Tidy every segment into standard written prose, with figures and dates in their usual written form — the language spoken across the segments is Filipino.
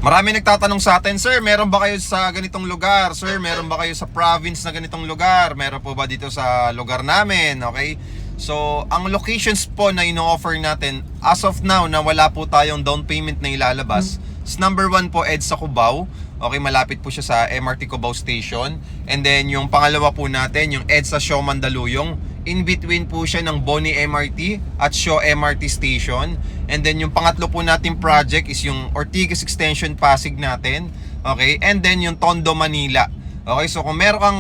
Marami nagtatanong sa atin, Sir, meron ba kayo sa ganitong lugar? Sir, meron ba kayo sa province na ganitong lugar? Meron po ba dito sa lugar namin? Okay? So, ang locations po na ino-offer natin, as of now, na wala po tayong down payment na ilalabas, is number 1 po, EDSA Cubao. Okay, malapit po siya sa MRT Cubao Station. And then, yung pangalawa po natin, yung EDSA Shaw Mandaluyong. In between po siya ng Boni MRT at Shaw MRT Station. And then yung pangatlo po nating project is yung Ortigas Extension Pasig natin. Okay? And then yung Tondo Manila. Okay? So kung meron kang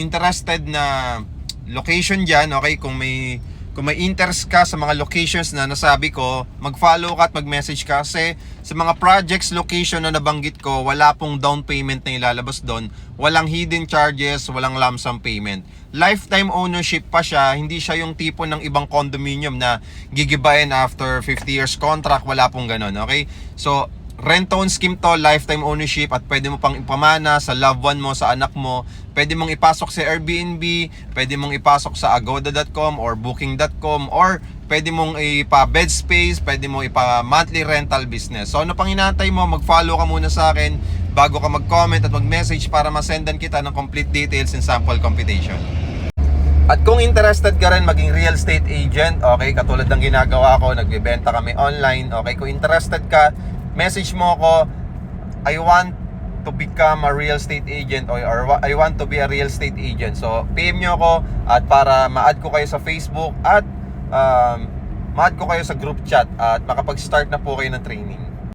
interested na location dyan, okay? Kung may interest ka sa mga locations na nasabi ko, mag-follow ka at mag-message ka kasi sa mga projects location na nabanggit ko, wala pong down payment na ilalabas doon. Walang hidden charges, walang lump sum payment. Lifetime ownership pa siya, hindi siya yung tipo ng ibang condominium na gigibain after 50 years contract, wala pong ganun, okay? So, rent-own scheme to, lifetime ownership at pwede mo pang ipamana sa loved one mo, sa anak mo. Pwede mong ipasok sa Airbnb, pwede mong ipasok sa agoda.com or booking.com or pwede mong ipa-bed space, pwede mong ipa-monthly rental business. So ano pang hinahantay mo, mag-follow ka muna sa akin bago ka mag-comment at mag-message para masendan kita ng complete details and sample computation. At kung interested ka rin maging real estate agent, okay, katulad ng ginagawa ko, nagbebenta kami online, okay, kung interested ka, message mo ako, I want to become a real estate agent or I want to be a real estate agent. So, PM nyo ako at para ma-add ko kayo sa Facebook at ma-add ko kayo sa group chat at makapag-start na po kayo ng training.